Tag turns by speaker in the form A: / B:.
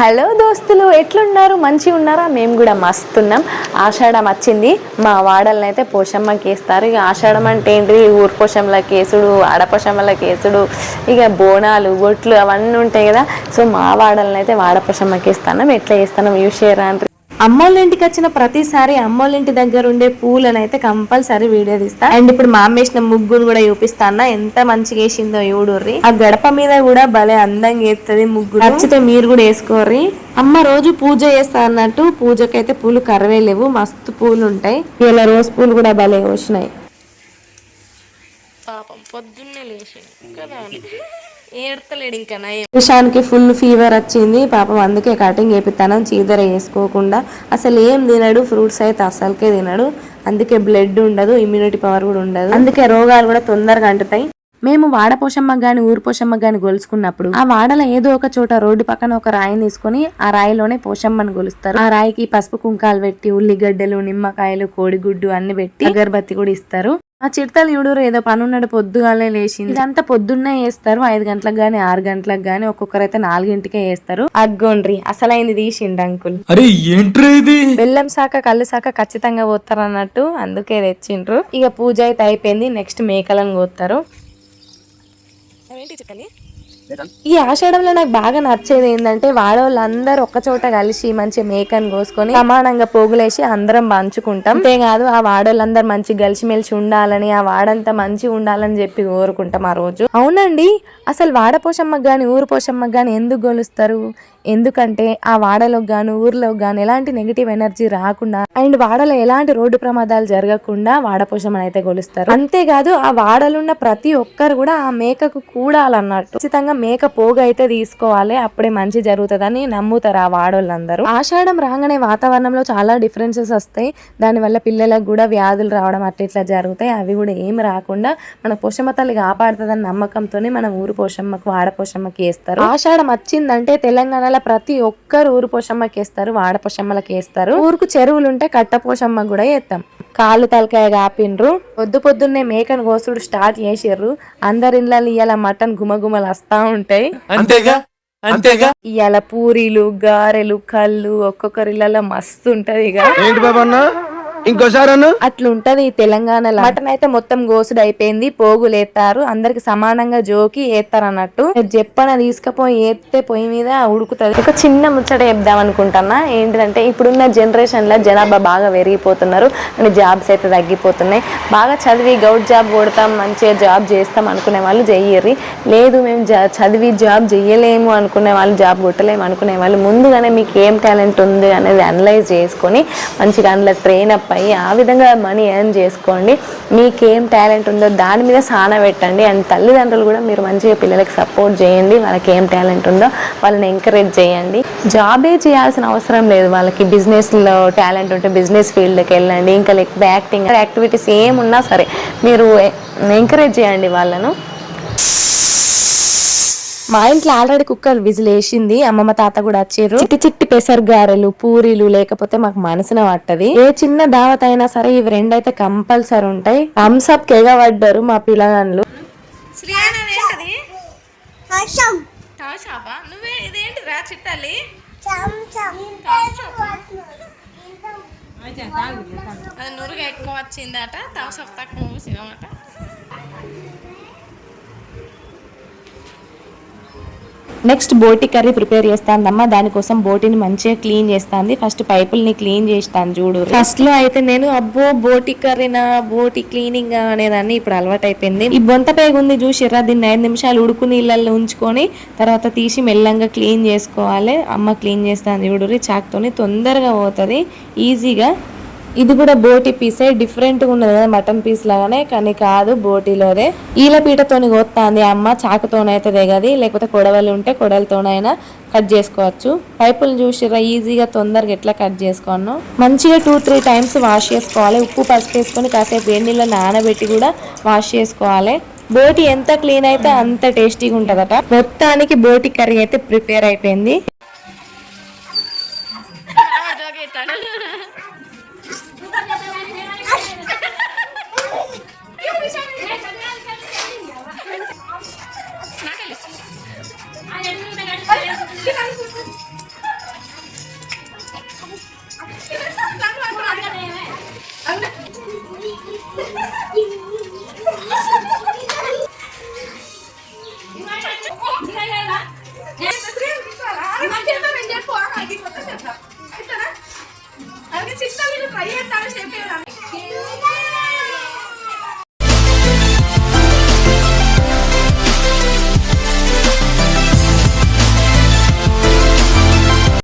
A: Hello దోస్తులు, ఎట్లున్నారు? మంచిగా ఉన్నారా? మేము కూడా మస్తున్నాం. ఆషాఢం వచ్చింది. మా వాడలను అయితే పోషమ్మకి వేస్తారు. ఇక ఆషాఢం అంటే ఏంటి? ఊరు పోషమ్మలకి వేసుడు, ఆడపోషమ్మలకి వేసుడు, ఇక బోనాలు బొట్లు అవన్నీ ఉంటాయి కదా. సో మా వాడలను అయితే వాడపోషమ్మకి వేస్తాను. ఎట్లా వేస్తాను యూస్ చేయరా? అమ్మోళ్ళ ఇంటికి వచ్చిన ప్రతిసారి అమ్మోళ్ళ ఇంటి దగ్గర ఉండే పూలను అయితే కంపల్సరీ వీడియో తీస్తా. అండ్ ఇప్పుడు మా అమ్మ వేసిన ముగ్గును కూడా చూపిస్తాను. ఎంత మంచిగా వేసిందో చూడుర్రి. ఆ గడప మీద కూడా భలే అందంగా వేస్తుంది ముగ్గు. నచ్చితే మీరు కూడా వేసుకోర్రి. అమ్మ రోజు పూజ చేస్తా అన్నట్టు పూజకైతే పూలు కరవే లేవు, మస్తు పూలు ఉంటాయి. ఇలా రోజు పూలు కూడా భలే వచ్చినాయి. పాపం పొద్దున్నే లేచి కదా ఏడతలేడు. ఇంకా నిషానికి ఫుల్ ఫీవర్ వచ్చింది పాపం, అందుకే కటింగ్ వేపిస్తాను. చీదర వేసుకోకుండా అసలు ఏం తినడు, ఫ్రూట్స్ అయితే అసలుకే తినడు. అందుకే బ్లడ్ ఉండదు, ఇమ్యూనిటీ పవర్ కూడా ఉండదు. అందుకే రోగాలు కూడా తొందరగా అంటుతాయి. మేము వాడపోషమ్మకు గాని ఊరు పోషమ్మకు గాని గొలుసుకున్నప్పుడు ఆ వాడలో ఏదో ఒక చోట రోడ్డు పక్కన ఒక రాయిని తీసుకొని ఆ రాయిలోనే పోషమ్మని గొలుస్తారు. ఆ రాయికి పసుపు కుంకాలు పెట్టి ఉల్లిగడ్డలు, నిమ్మకాయలు, కోడిగుడ్డు అన్ని పెట్టి అగరబత్తి కూడా ఇస్తారు. ఆ చిడతలు చూడరు, ఏదో పనున్నాడు పొద్దుగాలే లేచింది. ఇదంతా పొద్దున్నే వేస్తారు. 5 గంటలకు గాని 6 గంటలకు గాని, ఒక్కొక్కరైతే 4ింటికే వేస్తారు. అగ్గోండ్రి అసలైంది తీసిండు అంకుల్.
B: అరే ఏంట్రా ఇది?
A: బెల్లం శాఖ కళ్ళు శాఖ ఖచ్చితంగా పోతారు అన్నట్టు అందుకే తెచ్చిండ్రు. ఇక పూజ అయితే అయిపోయింది. నెక్స్ట్ మేకలను కోస్తారు. ఈ ఆషాఢంలో నాకు బాగా నచ్చేది ఏంటంటే వాడవాళ్ళందరూ ఒక్క చోట కలిసి మంచి మేకను కోసుకొని సమానంగా పోగులేసి అందరం పంచుకుంటాం. అంతేకాదు ఆ వాడోళ్ళందరూ మంచి కలిసిమెలిసి ఉండాలని, ఆ వాడంతా మంచిగా ఉండాలని చెప్పి కోరుకుంటాం ఆ రోజు. అవునండి, అసలు వాడపోషమ్మకు గాని ఊరు పోషమ్మకు గాని ఎందుకు గొలుస్తారు? ఎందుకంటే ఆ వాడలోకి గాను ఊర్లోకి గాను ఎలాంటి నెగిటివ్ ఎనర్జీ రాకుండా అండ్ వాడలో ఎలాంటి రోడ్డు ప్రమాదాలు జరగకుండా వాడపోషమ్మని అయితే గొలుస్తారు. అంతేకాదు ఆ వాడలున్న ప్రతి ఒక్కరు కూడా ఆ మేకకు కూడాలన్నట్టు. ఖచ్చితంగా మేక పోగు అయితే తీసుకోవాలి, అప్పుడే మంచి జరుగుతుందని నమ్ముతారు ఆ వాడోళ్ళందరూ. ఆషాఢం రాగానే వాతావరణంలో చాలా డిఫరెన్సెస్ వస్తాయి. దానివల్ల పిల్లలకు కూడా వ్యాధులు రావడం ఇట్లా జరుగుతాయి. అవి కూడా ఏమి రాకుండా మన పోషమ్మ తల్లి కాపాడుతుందని నమ్మకంతోనే మనం ఊరు పోషమ్మకు వాడపోషమ్మకి వేస్తారు. ఆషాఢం వచ్చిందంటే తెలంగాణలో ప్రతి ఒక్కరు ఊరు పోషమ్మకి వేస్తారు, వాడపోషమ్మలకి వేస్తారు. ఊరుకు చెరువులు ఉంటే కట్ట పోషమ్మకు కూడా వేస్తాం. కాళ్ళు తలకాయ కాపిండ్రు. పొద్దున్నే మేకను కోసుడు స్టార్ట్ చేసిర్రు. అందరి ఇళ్ళలో ఇవాళ మటన్ గుమగుమలు వస్తా ఉంటాయి.
B: అంతేగా
A: ఇవాళ పూరీలు, గారెలు, కళ్ళు ఒక్కొక్కరి ఇళ్ళలో మస్తు ఉంటది. ఇక
B: ఇంకోసారి
A: అట్లుంటది తెలంగాణలో. మటన్ అయితే మొత్తం గోసుడు అయిపోయింది. పోగులేస్తారు, అందరికి సమానంగా జోకి ఏస్తారు అన్నట్టు. చెప్పన తీసుకపోయి ఏస్తే పొయ్యి మీద ఉడుకుతుంది. ఒక చిన్న ముచ్చట చెప్దాం అనుకుంటున్నా. ఏంటిదంటే ఇప్పుడున్న జనరేషన్ లో జనాభా బాగా పెరిగిపోతున్నారు అండ్ జాబ్స్ అయితే తగ్గిపోతున్నాయి. బాగా చదివి గౌట్ జాబ్ కొడతాం, మంచిగా జాబ్ చేస్తాం అనుకునే వాళ్ళు చెయ్యర్రి. లేదు మేము చదివి జాబ్ చెయ్యలేము అనుకునే వాళ్ళు, జాబ్ కొట్టలేము అనుకునే వాళ్ళు ముందుగానే మీకు ఏం టాలెంట్ ఉంది అనేది అనలైజ్ చేసుకొని మంచిగా అందులో ట్రైన్ అప్ అయ్యి ఆ విధంగా మనీ ఎర్న్ చేసుకోండి. మీకేం టాలెంట్ ఉందో దాని మీద సాన పెట్టండి. అండ్ తల్లిదండ్రులు కూడా మీరు మంచిగా పిల్లలకి సపోర్ట్ చేయండి. వాళ్ళకి ఏం టాలెంట్ ఉందో వాళ్ళని ఎంకరేజ్ చేయండి. జాబే చేయాల్సిన అవసరం లేదు. వాళ్ళకి బిజినెస్లో టాలెంట్ ఉంటే బిజినెస్ ఫీల్డ్కి వెళ్ళండి. ఇంకా లేకపోతే యాక్టింగ్ యాక్టివిటీస్ ఏమున్నా సరే మీరు ఎంకరేజ్ చేయండి వాళ్ళను. మా ఇంట్లో ఆల్రెడీ కుక్కర్ విజిల్ వేసింది. అమ్మమ్మ తాత కూడా వచ్చారు. చిట్టి పెసర్ గారెలు, పూరీలు లేకపోతే మాకు మనసున పట్టది. ఏ చిన్న దావత్ అయినా సరే ఇవి రెండైతే కంపల్సరీ ఉంటాయి. థమ్స్అప్ కెగబడ్డారు మా పిల్లగాళ్ళు. నురుగా ఎక్కువ వచ్చిందట, థమ్స్అప్ తక్కువ పూసినమాట. నెక్స్ట్ బోటి కర్రీ ప్రిపేర్ చేస్తానమ్మా. దానికోసం బోటిని మంచిగా క్లీన్ చేస్తాంది. ఫస్ట్ పైపుల్ని క్లీన్ చేస్తాను చూడు. ఫస్ట్ లో అయితే నేను అబ్బో బోటి కర్రీనా, బోటి క్లీనింగ్ అనేదాన్ని. ఇప్పుడు అలవాటు అయిపోయింది. ఈ బొంత పేగు ఉంది చూసిర్రా, దీన్ని 5 నిమిషాలు ఉడుకు నీళ్ళల్లో ఉంచుకొని తర్వాత తీసి మెల్లంగా క్లీన్ చేసుకోవాలి. అమ్మ క్లీన్ చేస్తాను చూడు, చాకుతోని తొందరగా పోతుంది ఈజీగా. ఇది కూడా బోటి పీసే, డిఫరెంట్ గా ఉన్నది కదా మటన్ పీస్ లాగానే, కానీ కాదు బోటిలోదే. ఈల పీటతోని కోస్తాంది అమ్మ, చాకుతోనైతే దిగది. లేకపోతే కొడవలు ఉంటే కొడవలతోనైనా కట్ చేసుకోవచ్చు. పైపులు చూసిరా ఈజీగా తొందరగా ఎట్లా కట్ చేసుకోను. మంచిగా 2-3 టైమ్స్ వాష్ చేసుకోవాలి. ఉప్పు పసుపు వేసుకొని కాసేపు వేడి నీళ్ళ నానబెట్టి కూడా వాష్ చేసుకోవాలి. బోటి ఎంత క్లీన్ అయితే అంత టేస్టీగా ఉంటదట. మొత్తానికి బోటి కర్రీ అయితే ప్రిపేర్ అయిపోయింది.